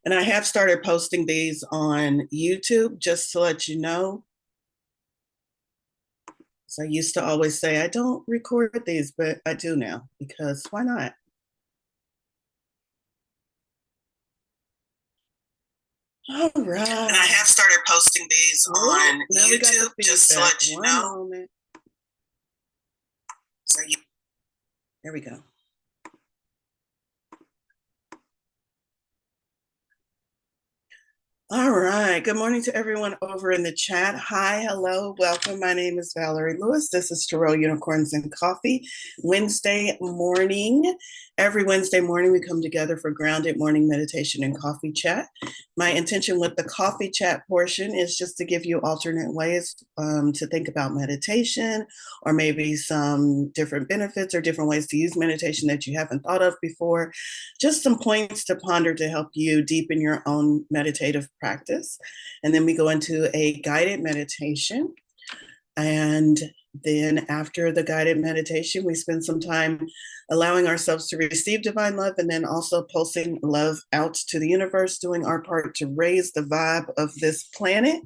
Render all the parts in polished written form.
And I have started posting these on YouTube just to let you know. So I used to always say, I don't record these, but I do now because why not? All right. And I have started posting these on YouTube just to let you know. Moment. So there we go. All right. Good morning to everyone over in the chat. Hi, hello, welcome. My name is Valerie Lewis. This is Tarot Unicorns and Coffee, Wednesday morning. Every Wednesday morning, we come together for grounded morning meditation and coffee chat. My intention with the coffee chat portion is just to give you alternate ways to think about meditation, or maybe some different benefits or different ways to use meditation that you haven't thought of before. Just some points to ponder to help you deepen your own meditative practice. And then we go into a guided meditation. And then after the guided meditation, we spend some time allowing ourselves to receive divine love and then also pulsing love out to the universe, doing our part to raise the vibe of this planet,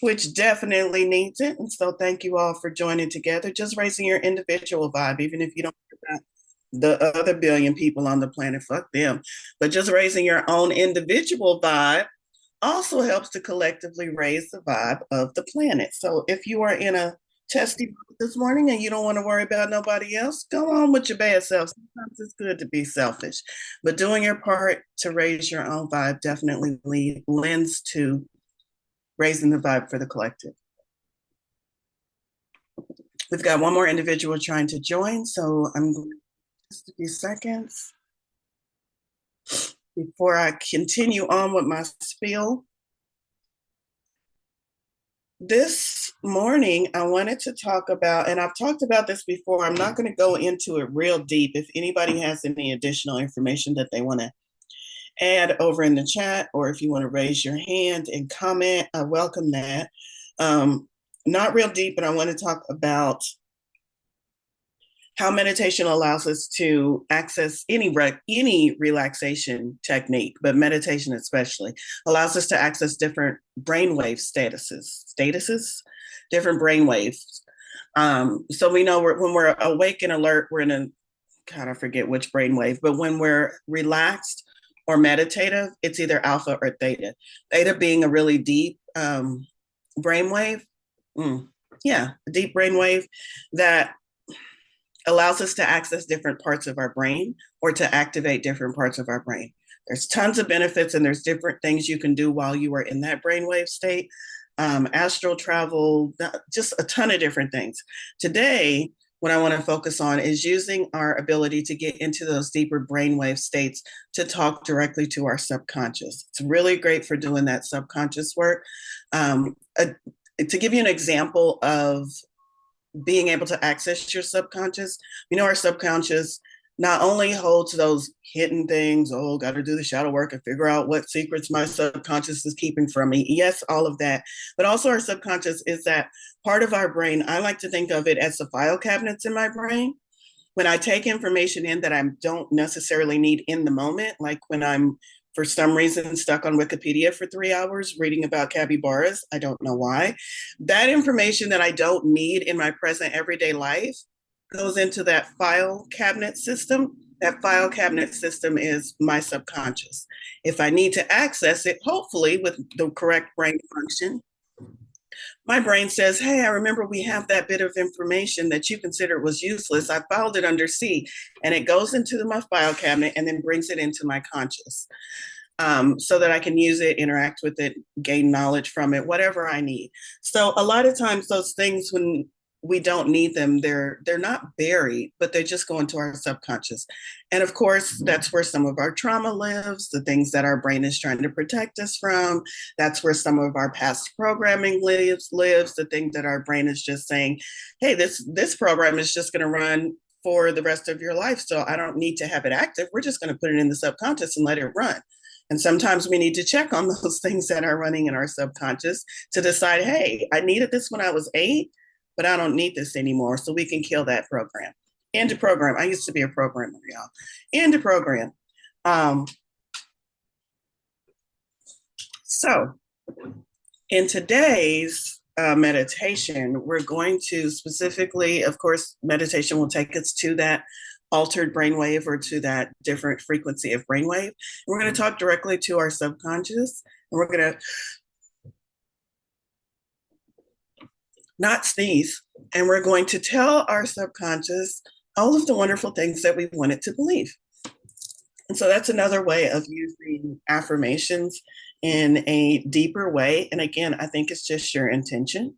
which definitely needs it. And so thank you all for joining together, just raising your individual vibe, even if you don't the other billion people on the planet, fuck them. But just raising your own individual vibe also helps to collectively raise the vibe of the planet. So if you are in a testy mood this morning and you don't want to worry about nobody else, go on with your bad self. Sometimes it's good to be selfish, but doing your part to raise your own vibe definitely lends to raising the vibe for the collective. We've got one more individual trying to join, so I'm going to just a few seconds before I continue on with my spiel. This morning, I wanted to talk about, and I've talked about this before, I'm not going to go into it real deep. If anybody has any additional information that they want to add over in the chat, or if you want to raise your hand and comment, I welcome that. Not real deep, but I want to talk about how meditation allows us to access any relaxation technique, but meditation especially allows us to access different brainwave different brainwaves. So we know when we're awake and alert, we're in a kind of forget which brainwave, but when we're relaxed or meditative, it's either alpha or theta. Theta being a really deep brainwave. Yeah, a deep brainwave that allows us to access different parts of our brain or to activate different parts of our brain. There's tons of benefits and there's different things you can do while you are in that brainwave state. Astral travel, just a ton of different things. Today, what I want to focus on is using our ability to get into those deeper brainwave states to talk directly to our subconscious. It's really great for doing that subconscious work. To give you an example of being able to access your subconscious, our subconscious not only holds those hidden things, oh, got to do the shadow work and figure out what secrets my subconscious is keeping from me. Yes, all of that. But also our subconscious is that part of our brain. I like to think of it as the file cabinets in my brain. When I take information in that I don't necessarily need in the moment, like when I'm for some reason stuck on Wikipedia for 3 hours reading about capybaras. I don't know why. That information that I don't need in my present everyday life goes into that file cabinet system. That file cabinet system is my subconscious. If I need to access it, hopefully with the correct brain function, my brain says, hey, I remember we have that bit of information that you considered was useless. I filed it under C, and it goes into my file cabinet and then brings it into my conscious, so that I can use it, interact with it, gain knowledge from it, whatever I need. So a lot of times those things, when we don't need them, they're not buried, but they just go into our subconscious. And of course, that's where some of our trauma lives, the things that our brain is trying to protect us from. That's where some of our past programming lives, the thing that our brain is just saying, hey, this program is just going to run for the rest of your life. So I don't need to have it active. We're just going to put it in the subconscious and let it run. And sometimes we need to check on those things that are running in our subconscious to decide, hey, I needed this when I was 8, but I don't need this anymore. So we can kill that program. End of program. I used to be a programmer, y'all. End of program. So in today's meditation, we're going to specifically, of course, meditation will take us to that altered brainwave or to that different frequency of brainwave. We're going to talk directly to our subconscious, and we're going to not sneeze, and we're going to tell our subconscious all of the wonderful things that we want it to believe. And so that's another way of using affirmations in a deeper way. And again, I think it's just your intention.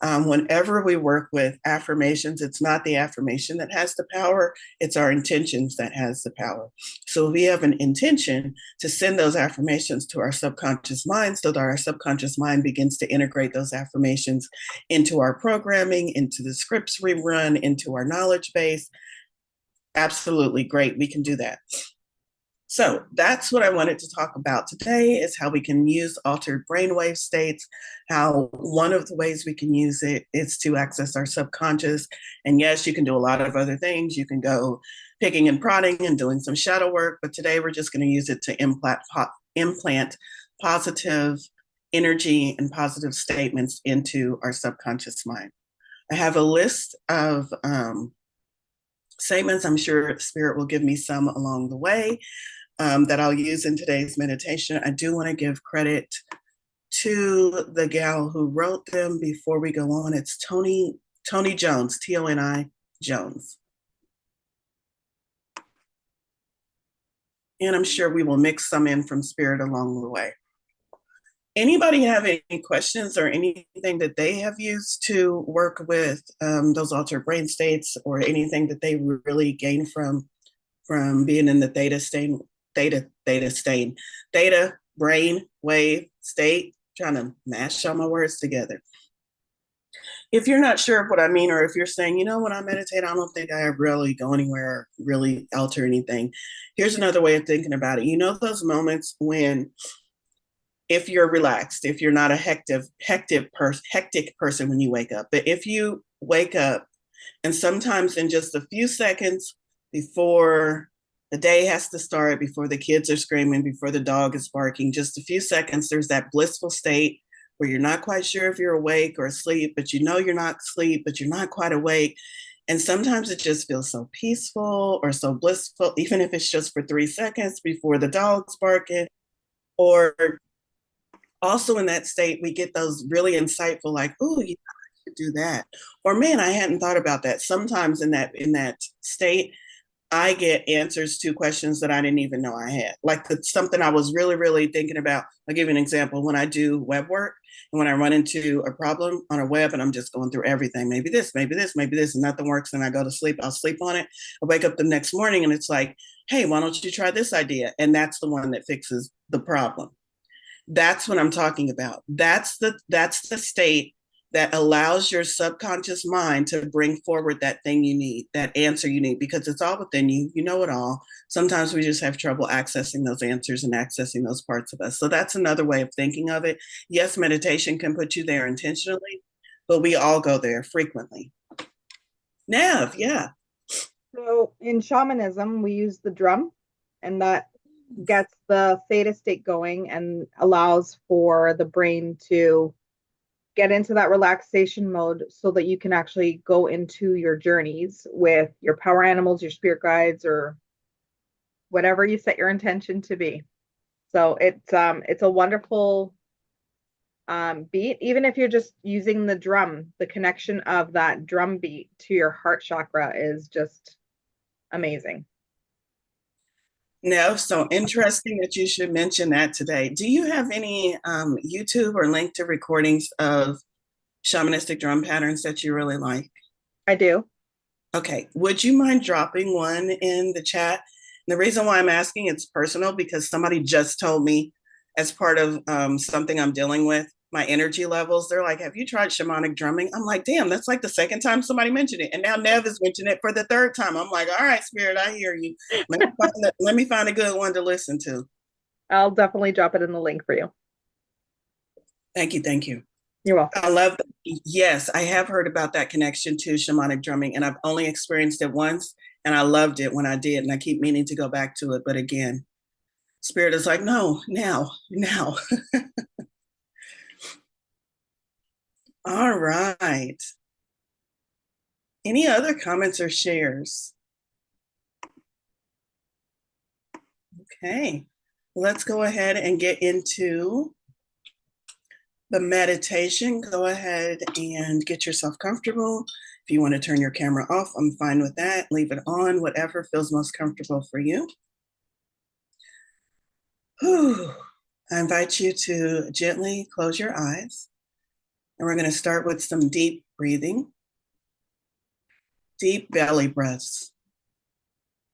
Whenever we work with affirmations, it's not the affirmation that has the power, it's our intentions that has the power. So we have an intention to send those affirmations to our subconscious mind so that our subconscious mind begins to integrate those affirmations into our programming, into the scripts we run, into our knowledge base. Absolutely great, we can do that. So that's what I wanted to talk about today, is how we can use altered brainwave states, how one of the ways we can use it is to access our subconscious. And yes, you can do a lot of other things. You can go picking and prodding and doing some shadow work, but today we're just going to use it to implant positive energy and positive statements into our subconscious mind. I have a list of statements. I'm sure Spirit will give me some along the way. That I'll use in today's meditation. I do want to give credit to the gal who wrote them before we go on. It's Toni Jones, Toni Jones. And I'm sure we will mix some in from Spirit along the way. Anybody have any questions or anything that they have used to work with those altered brain states, or anything that they really gain from being in the theta brain wave state? Trying to mash all my words together. If you're not sure of what I mean, or if you're saying, when I meditate, I don't think I really go anywhere or really alter anything, here's another way of thinking about it. Those moments when, if you're relaxed, if you're not a hectic person when you wake up, but if you wake up and sometimes in just a few seconds before the day has to start, before the kids are screaming, before the dog is barking, just a few seconds, there's that blissful state where you're not quite sure if you're awake or asleep, but you're not asleep, but you're not quite awake. And sometimes it just feels so peaceful or so blissful, even if it's just for 3 seconds before the dog's barking. Or also in that state, we get those really insightful, like, oh, I could do that. Or man, I hadn't thought about that. Sometimes in that state, I get answers to questions that I didn't even know I had. Like something I was really, really thinking about. I'll give you an example. When I do web work and when I run into a problem on a web and I'm just going through everything, maybe this, and nothing works, and I go to sleep, I'll sleep on it. I wake up the next morning and it's like, hey, why don't you try this idea? And that's the one that fixes the problem. That's what I'm talking about. That's the state that allows your subconscious mind to bring forward that thing you need, that answer you need, because it's all within you. You know it all. Sometimes we just have trouble accessing those answers and accessing those parts of us. So that's another way of thinking of it. Yes, meditation can put you there intentionally, but we all go there frequently. Nav, yeah. So in shamanism, we use the drum, and that gets the theta state going and allows for the brain to get into that relaxation mode so that you can actually go into your journeys with your power animals, your spirit guides, or whatever you set your intention to be. So it's a wonderful beat. Even if you're just using the drum, the connection of that drum beat to your heart chakra is just amazing. No, so interesting that you should mention that today. Do you have any YouTube or link to recordings of shamanistic drum patterns that you really like? I do. Okay, would you mind dropping one in the chat? And the reason why I'm asking, it's personal, because somebody just told me, as part of something I'm dealing with, my energy levels, they're like, have you tried shamanic drumming? I'm like, damn, that's like the second time somebody mentioned it. And now Nev has mentioned it for the third time. I'm like, all right, Spirit, I hear you. Let me find a good one to listen to. I'll definitely drop it in the link for you. Thank you. Thank you. You're welcome. I love that. Yes, I have heard about that connection to shamanic drumming, and I've only experienced it once, and I loved it when I did, and I keep meaning to go back to it. But again, Spirit is like, no, now, now. All right. Any other comments or shares? Okay, let's go ahead and get into the meditation. Go ahead and get yourself comfortable. If you want to turn your camera off, I'm fine with that. Leave it on, whatever feels most comfortable for you. Whew. I invite you to gently close your eyes. And we're going to start with some deep breathing, deep belly breaths.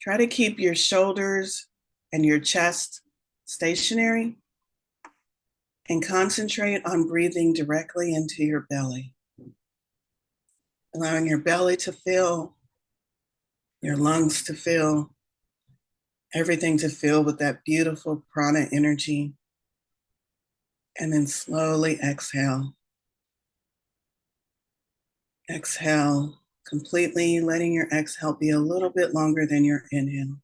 Try to keep your shoulders and your chest stationary and concentrate on breathing directly into your belly. Allowing your belly to fill, your lungs to fill, everything to fill with that beautiful prana energy. And then slowly exhale. Exhale completely, letting your exhale be a little bit longer than your inhale.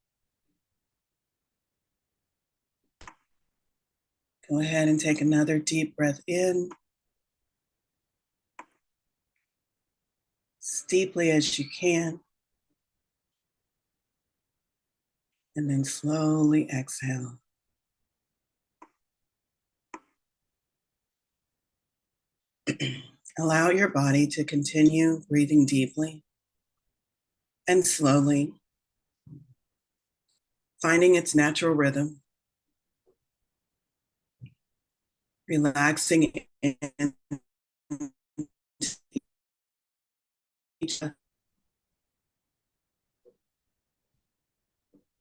Go ahead and take another deep breath in, as deeply as you can, and then slowly exhale. Allow your body to continue breathing deeply and slowly, finding its natural rhythm, relaxing in each,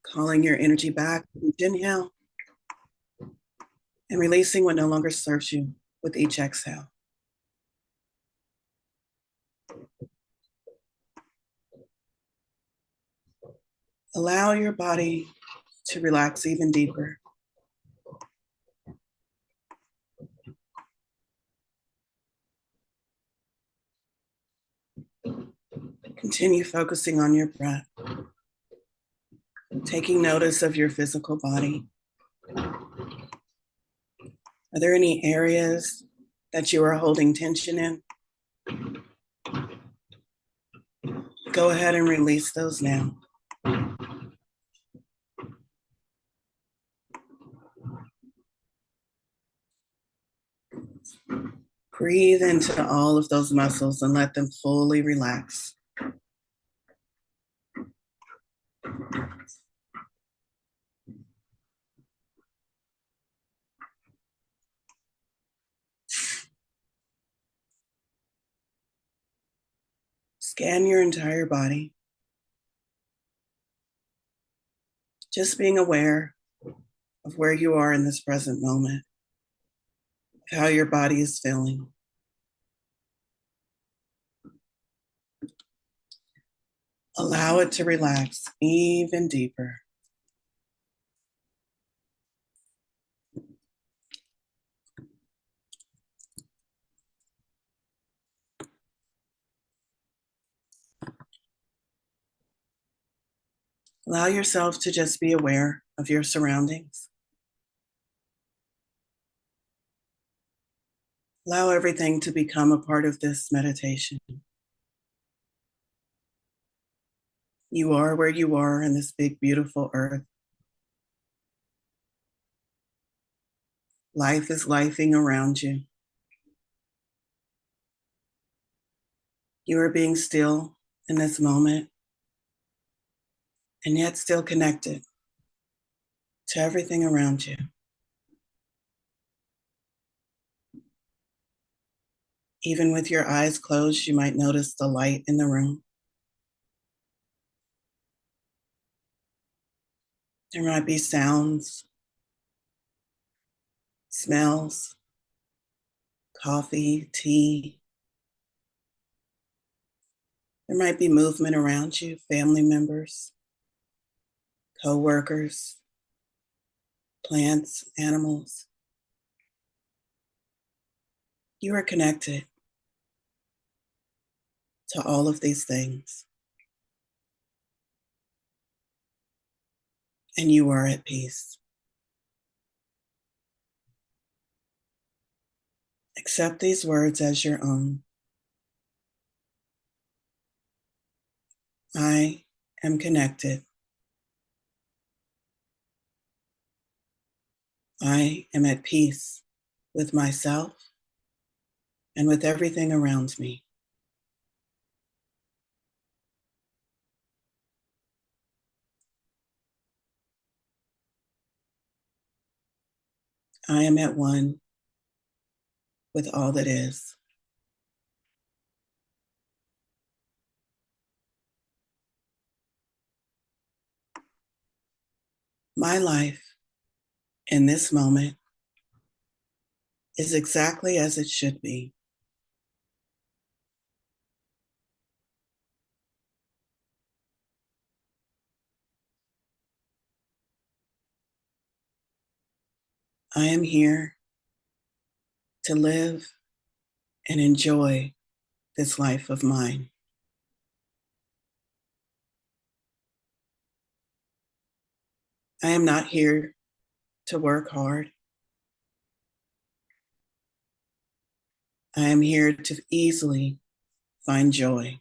calling your energy back with each inhale and releasing what no longer serves you with each exhale. Allow your body to relax even deeper. Continue focusing on your breath, taking notice of your physical body. Are there any areas that you are holding tension in? Go ahead and release those now. Breathe into all of those muscles and let them fully relax. Scan your entire body. Just being aware of where you are in this present moment, how your body is feeling. Allow it to relax even deeper. Allow yourself to just be aware of your surroundings. Allow everything to become a part of this meditation. You are where you are in this big, beautiful earth. Life is lifing around you. You are being still in this moment and yet still connected to everything around you. Even with your eyes closed, you might notice the light in the room. There might be sounds, smells, coffee, tea. There might be movement around you, family members, co-workers, plants, animals. You are connected to all of these things, and you are at peace. Accept these words as your own. I am connected. I am at peace with myself and with everything around me. I am at one with all that is. My life in this moment is exactly as it should be. I am here to live and enjoy this life of mine. I am not here to work hard. I am here to easily find joy.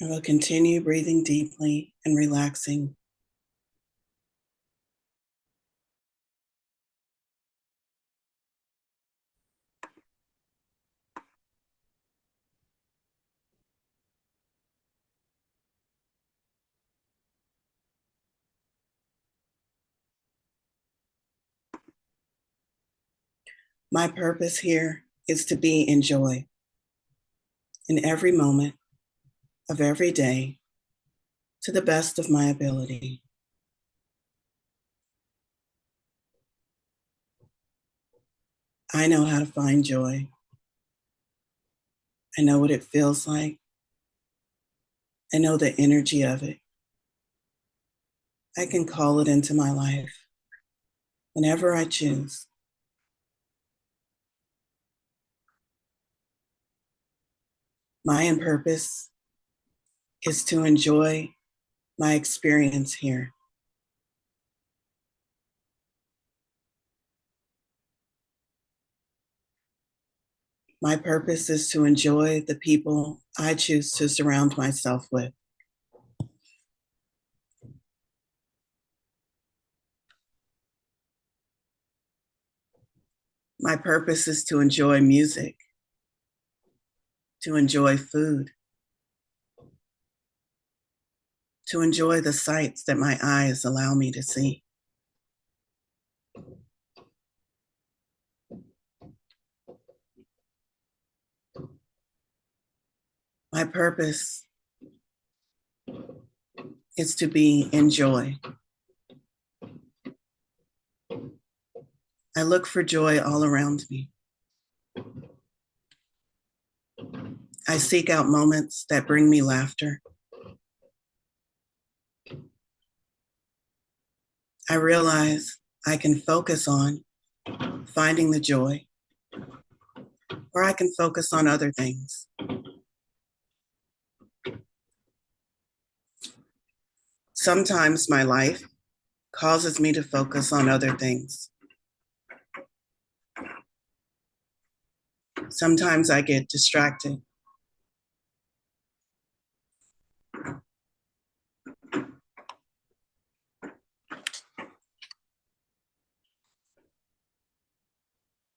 I will continue breathing deeply and relaxing. My purpose here is to be in joy in every moment of every day to the best of my ability. I know how to find joy. I know what it feels like. I know the energy of it. I can call it into my life whenever I choose. My purpose is to enjoy my experience here. My purpose is to enjoy the people I choose to surround myself with. My purpose is to enjoy music, to enjoy food, to enjoy the sights that my eyes allow me to see. My purpose is to be in joy. I look for joy all around me. I seek out moments that bring me laughter. I realize I can focus on finding the joy, or I can focus on other things. Sometimes my life causes me to focus on other things. Sometimes I get distracted.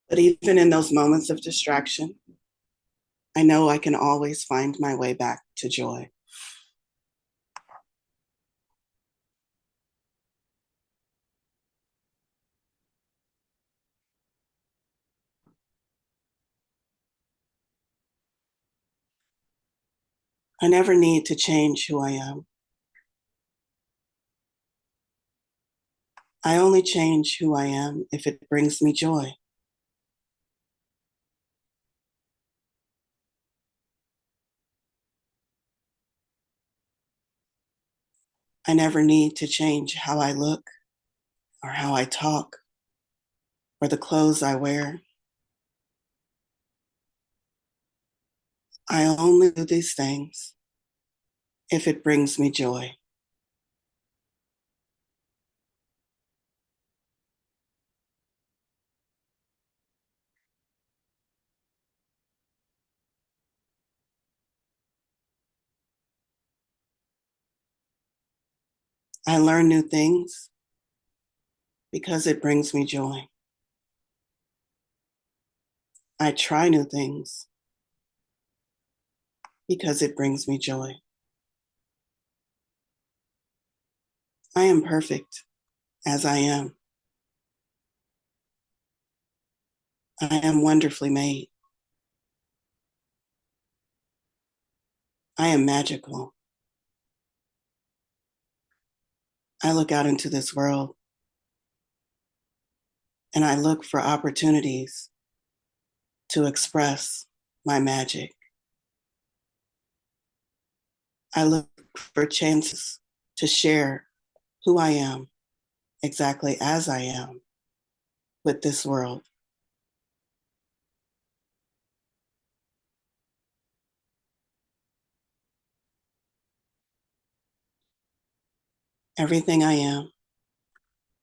But even in those moments of distraction, I know I can always find my way back to joy. I never need to change who I am. I only change who I am if it brings me joy. I never need to change how I look or how I talk or the clothes I wear. I only do these things if it brings me joy. I learn new things because it brings me joy. I try new things because it brings me joy. I am perfect as I am. I am wonderfully made. I am magical. I look out into this world and I look for opportunities to express my magic. I look for chances to share who I am exactly as I am with this world. Everything I am,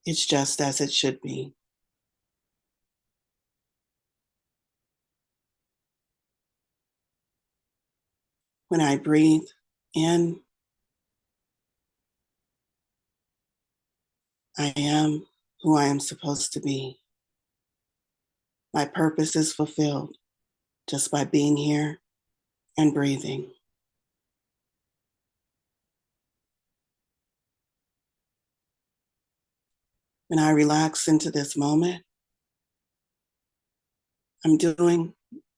it's just as it should be. When I breathe in, I am who I am supposed to be. My purpose is fulfilled just by being here and breathing. When I relax into this moment, I'm doing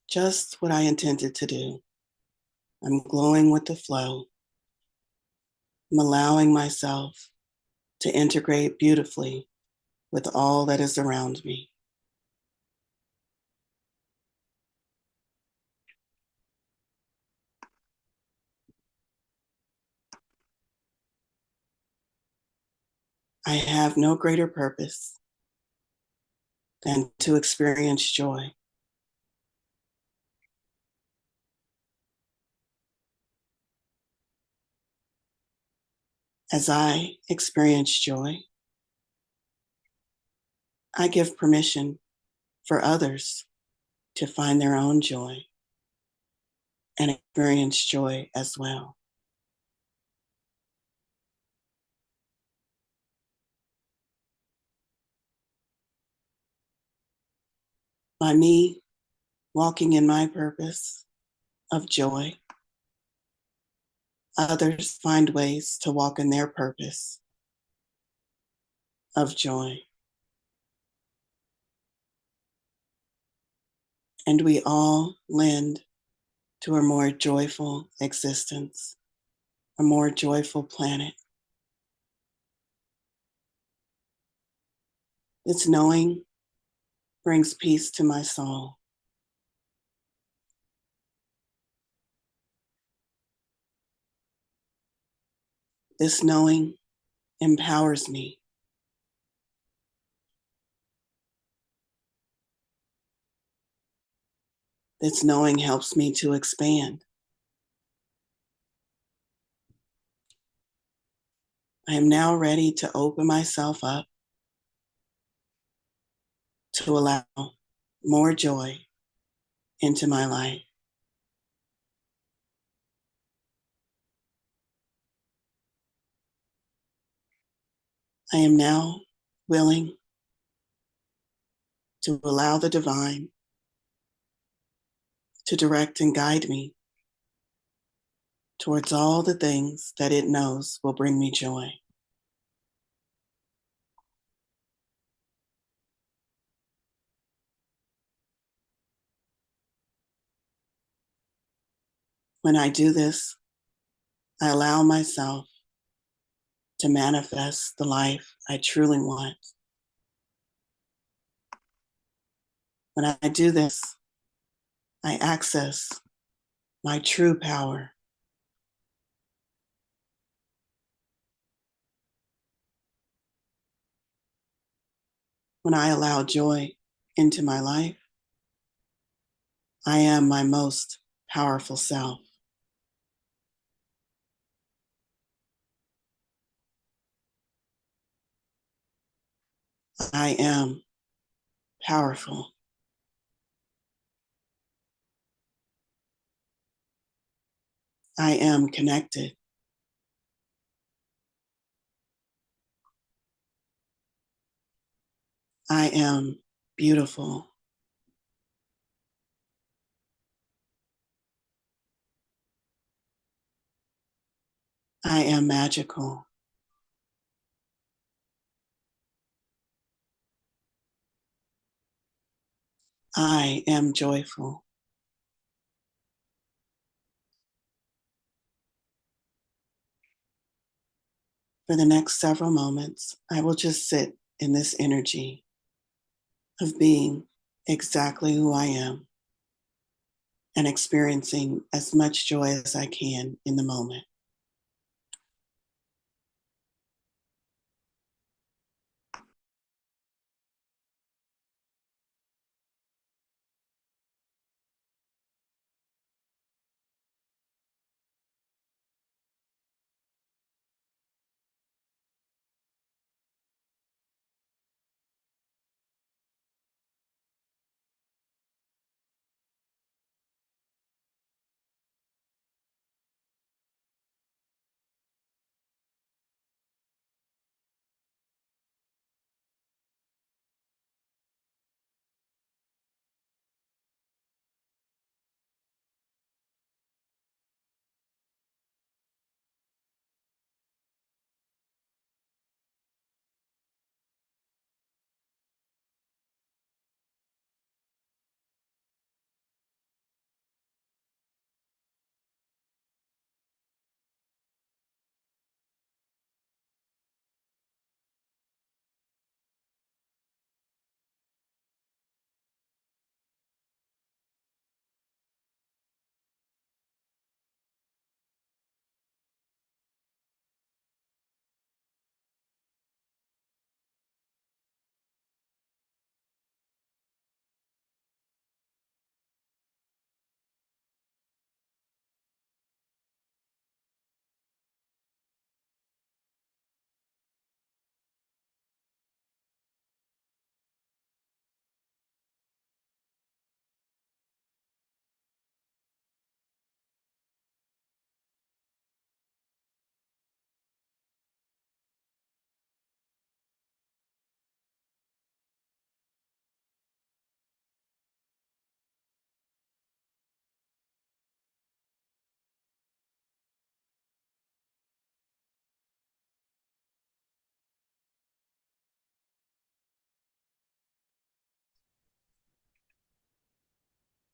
just what I intended to do. I'm glowing with the flow. I'm allowing myself to integrate beautifully with all that is around me. I have no greater purpose than to experience joy. As I experience joy, I give permission for others to find their own joy and experience joy as well. By me walking in my purpose of joy, others find ways to walk in their purpose of joy. And we all lend to a more joyful existence, a more joyful planet. This knowing brings peace to my soul. This knowing empowers me. This knowing helps me to expand. I am now ready to open myself up to allow more joy into my life. I am now willing to allow the divine to direct and guide me towards all the things that it knows will bring me joy. When I do this, I allow myself to manifest the life I truly want. When I do this, I access my true power. When I allow joy into my life, I am my most powerful self. I am powerful. I am connected. I am beautiful. I am magical. I am joyful. For the next several moments, I will just sit in this energy of being exactly who I am and experiencing as much joy as I can in the moment.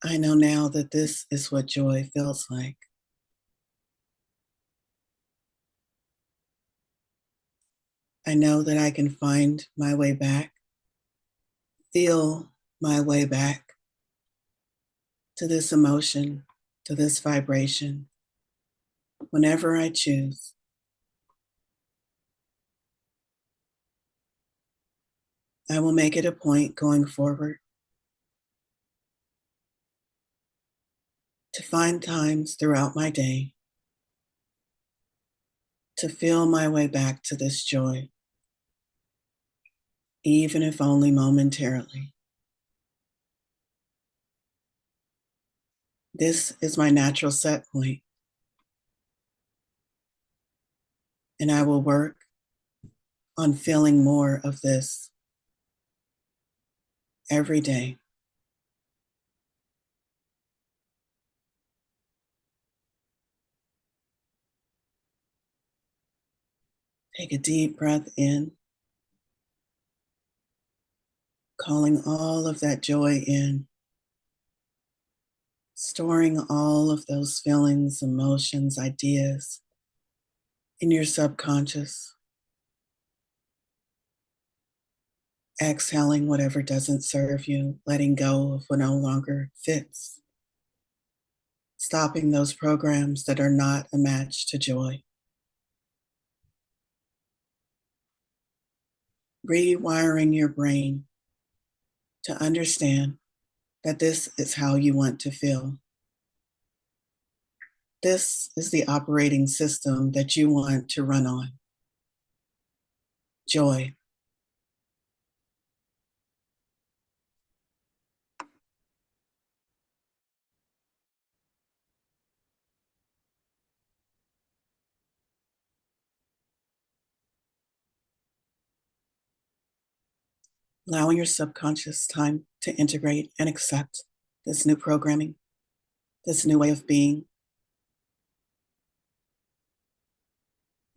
I know now that this is what joy feels like. I know that I can find my way back, feel my way back to this emotion, to this vibration, whenever I choose. I will make it a point going forward to find times throughout my day to feel my way back to this joy, even if only momentarily. This is my natural set point, and I will work on feeling more of this every day. Take a deep breath in, calling all of that joy in, storing all of those feelings, emotions, ideas in your subconscious, exhaling whatever doesn't serve you, letting go of what no longer fits, stopping those programs that are not a match to joy, rewiring your brain to understand that this is how you want to feel. This is the operating system that you want to run on. Joy. Allowing your subconscious time to integrate and accept this new programming, this new way of being,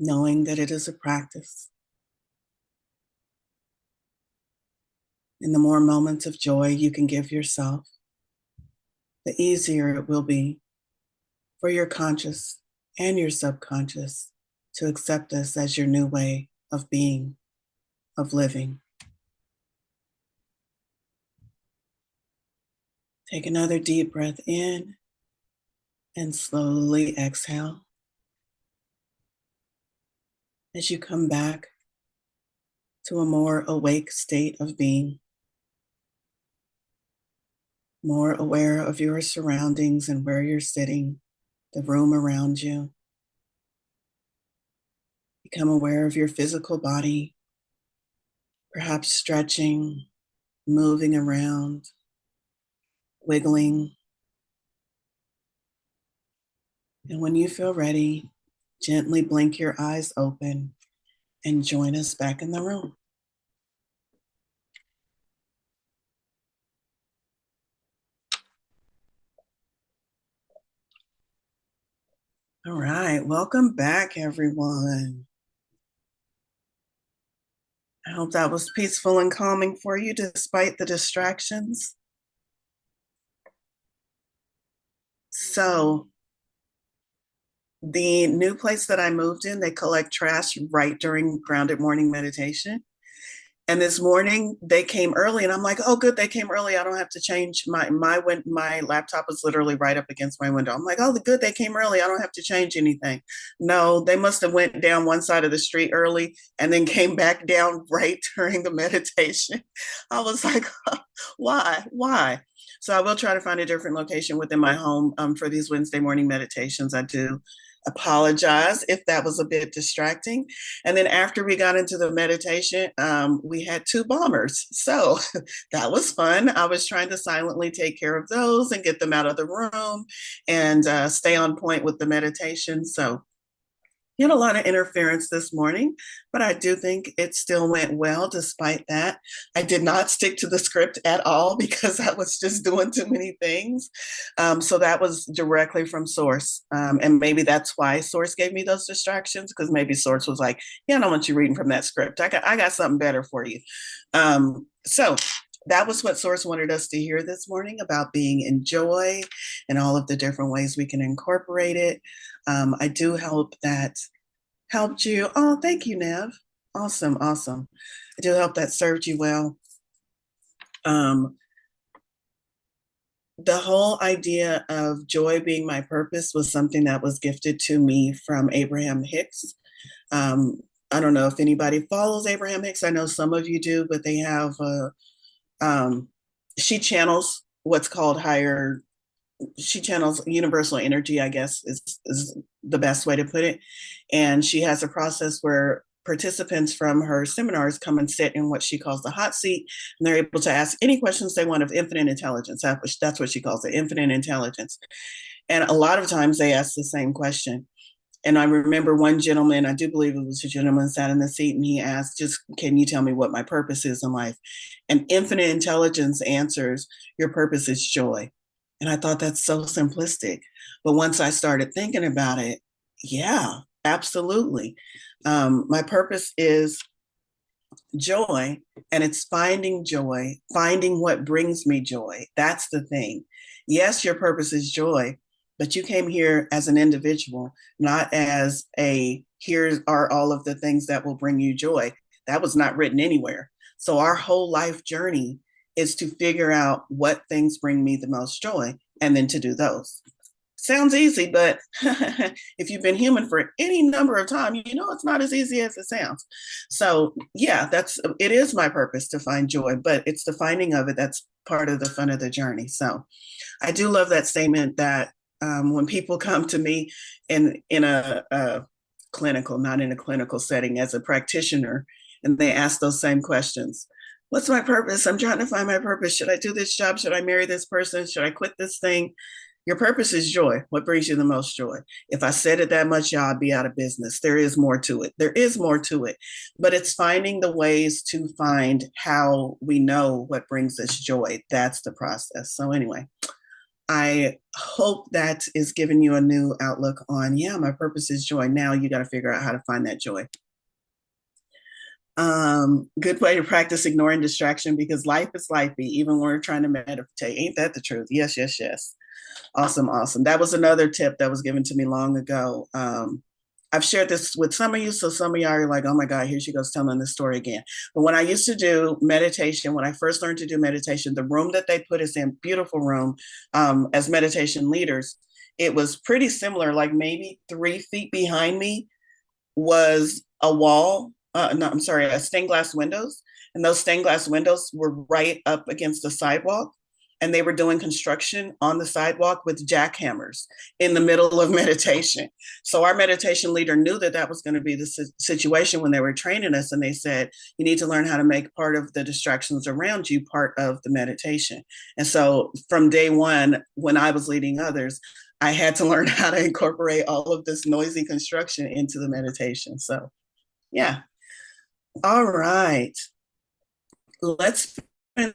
knowing that it is a practice. And the more moments of joy you can give yourself, the easier it will be for your conscious and your subconscious to accept this as your new way of being, of living. Take another deep breath in and slowly exhale. As you come back to a more awake state of being, more aware of your surroundings and where you're sitting, the room around you. Become aware of your physical body, perhaps stretching, moving around, wiggling. And when you feel ready, gently blink your eyes open and join us back in the room. All right, welcome back, everyone. I hope that was peaceful and calming for you despite the distractions. So, the new place that I moved in, they collect trash right during grounded morning meditation. And this morning they came early, and I'm like, "Oh, good, they came early. I don't have to change my laptop is literally right up against my window." I'm like, "Oh, good, they came early. I don't have to change anything." No, they must have went down one side of the street early and then came back down right during the meditation. I was like, why? So I will try to find a different location within my home for these Wednesday morning meditations. I do apologize if that was a bit distracting. And then after we got into the meditation, we had two bombers. So that was fun. I was trying to silently take care of those and get them out of the room and stay on point with the meditation. So he had a lot of interference this morning, but I do think it still went well despite that. I did not stick to the script at all because I was just doing too many things. So that was directly from Source. And maybe that's why Source gave me those distractions, because maybe Source was like, "Yeah, I don't want you reading from that script. I got something better for you." So that was what Source wanted us to hear this morning about being in joy and all of the different ways we can incorporate it. I do hope that helped you. Oh, thank you, Nev. Awesome, awesome. I do hope that served you well. Um, the whole idea of joy being my purpose was something that was gifted to me from Abraham Hicks. I don't know if anybody follows Abraham Hicks. I know some of you do, but they have she channels what's called higher. She channels universal energy, I guess is the best way to put it. And she has a process where participants from her seminars come and sit in what she calls the hot seat, and they're able to ask any questions they want of infinite intelligence. That's what she calls it, infinite intelligence. And a lot of times they ask the same question. And I remember one gentleman, I do believe it was a gentleman, sat in the seat and he asked, "Just can you tell me what my purpose is in life?" And infinite intelligence answers, "Your purpose is joy." And I thought that's so simplistic. But once I started thinking about it, yeah, absolutely. My purpose is joy, and it's finding joy, finding what brings me joy. That's the thing. Yes, your purpose is joy, but you came here as an individual, not as a here are all of the things that will bring you joy. That was not written anywhere. So our whole life journey is to figure out what things bring me the most joy and then to do those. Sounds easy, but if you've been human for any number of time, you know it's not as easy as it sounds. So yeah, it is my purpose to find joy, but it's the finding of it that's part of the fun of the journey. So I do love that statement that when people come to me in a clinical, not in a clinical setting, as a practitioner, and they ask those same questions. What's my purpose? I'm trying to find my purpose. Should I do this job? Should I marry this person? Should I quit this thing? Your purpose is joy. What brings you the most joy? If I said it that much, y'all, I'd be out of business. There is more to it. There is more to it. But it's finding the ways to find how we know what brings us joy. That's the process. So, anyway, I hope that is giving you a new outlook on, yeah, my purpose is joy. Now you got to figure out how to find that joy. Good way to practice ignoring distraction because life is lifey, even when we're trying to meditate. Ain't that the truth? Yes, yes, yes. Awesome, awesome. That was another tip that was given to me long ago. I've shared this with some of you, so some of y'all are like, oh my God, here she goes telling this story again. But when I used to do meditation, when I first learned to do meditation, the room that they put us in, beautiful room, as meditation leaders, it was pretty similar, like maybe 3 feet behind me was a wall. No, I'm sorry, stained glass windows. And those stained glass windows were right up against the sidewalk. And they were doing construction on the sidewalk with jackhammers in the middle of meditation. So our meditation leader knew that that was going to be the situation when they were training us. And they said, you need to learn how to make part of the distractions around you part of the meditation. And so from day one, when I was leading others, I had to learn how to incorporate all of this noisy construction into the meditation. So, yeah. All right. Let's spend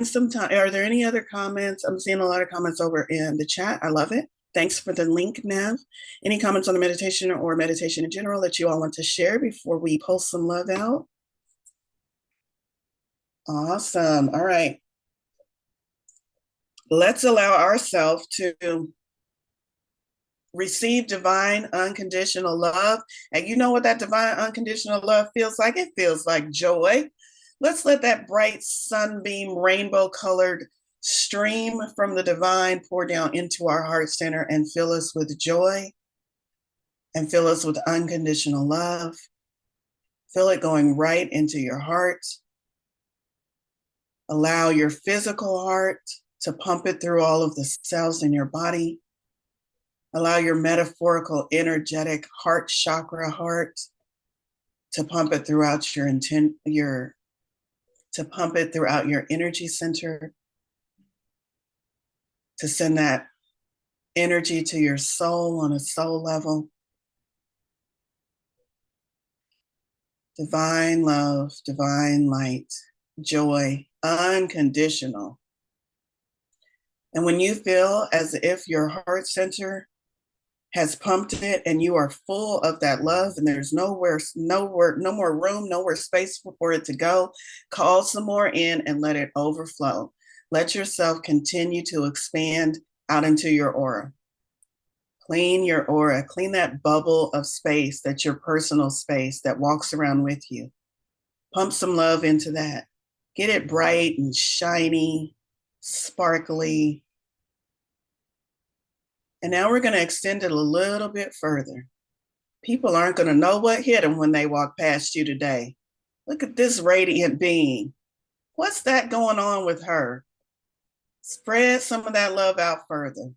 some time. Are there any other comments? I'm seeing a lot of comments over in the chat. I love it. Thanks for the link, Nav. Any comments on the meditation or meditation in general that you all want to share before we post some love out? Awesome. All right. Let's allow ourselves to receive divine unconditional love. And you know what that divine unconditional love feels like? It feels like joy. Let's let that bright sunbeam, rainbow colored stream from the divine pour down into our heart center and fill us with joy and fill us with unconditional love. Feel it going right into your heart. Allow your physical heart to pump it through all of the cells in your body. Allow your metaphorical, energetic heart chakra heart to pump it throughout to pump it throughout your energy center, to send that energy to your soul on a soul level. Divine love, divine light, joy, unconditional. And when you feel as if your heart center has pumped it and you are full of that love and there's no more room, nowhere space for it to go, call some more in and let it overflow. Let yourself continue to expand out into your aura. Clean your aura, clean that bubble of space, that's your personal space that walks around with you. Pump some love into that. Get it bright and shiny, sparkly. And now we're going to extend it a little bit further. People aren't going to know what hit them when they walk past you today. Look at this radiant being. What's that going on with her? Spread some of that love out further.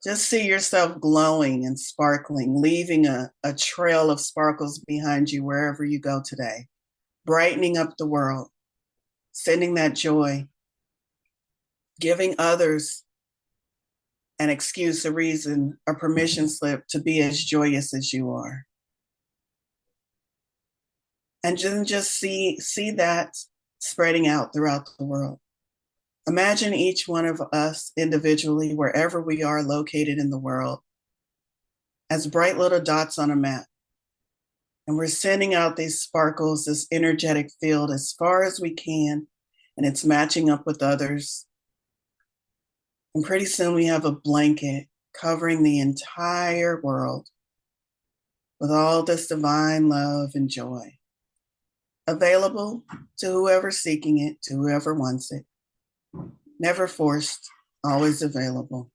Just see yourself glowing and sparkling, leaving a trail of sparkles behind you wherever you go today, brightening up the world, sending that joy, giving others an excuse, a reason, a permission slip to be as joyous as you are. And then just see that spreading out throughout the world. Imagine each one of us individually, wherever we are located in the world, as bright little dots on a map. And we're sending out these sparkles, this energetic field as far as we can, and it's matching up with others. And pretty soon we have a blanket covering the entire world with all this divine love and joy, available to whoever's seeking it, to whoever wants it. Never forced, always available.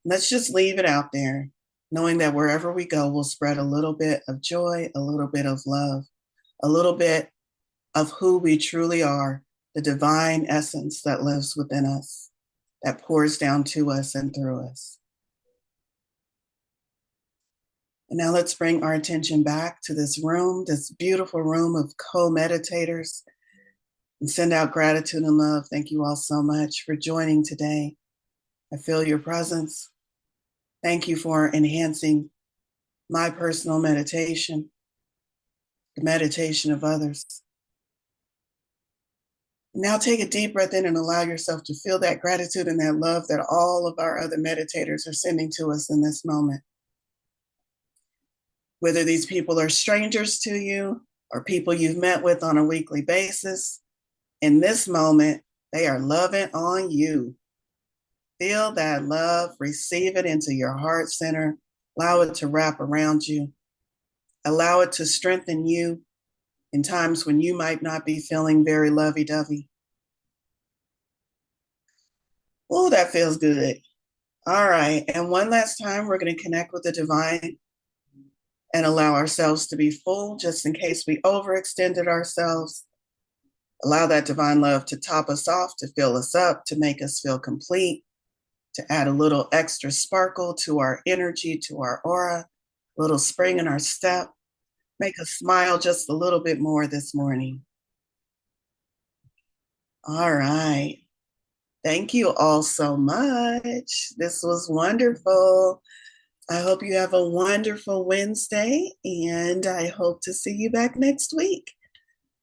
Let's just leave it out there, knowing that wherever we go, we'll spread a little bit of joy, a little bit of love, a little bit of who we truly are, the divine essence that lives within us, that pours down to us and through us. And now let's bring our attention back to this room, this beautiful room of co-meditators, and send out gratitude and love. Thank you all so much for joining today. I feel your presence. Thank you for enhancing my personal meditation, the meditation of others. Now take a deep breath in and allow yourself to feel that gratitude and that love that all of our other meditators are sending to us in this moment. Whether these people are strangers to you or people you've met with on a weekly basis, in this moment, they are loving on you. Feel that love, receive it into your heart center, allow it to wrap around you, allow it to strengthen you in times when you might not be feeling very lovey-dovey. Oh, that feels good. All right. And one last time, we're going to connect with the divine and allow ourselves to be full just in case we overextended ourselves. Allow that divine love to top us off, to fill us up, to make us feel complete, to add a little extra sparkle to our energy, to our aura, a little spring in our step, make us smile just a little bit more this morning. All right. Thank you all so much. This was wonderful. I hope you have a wonderful Wednesday, and I hope to see you back next week.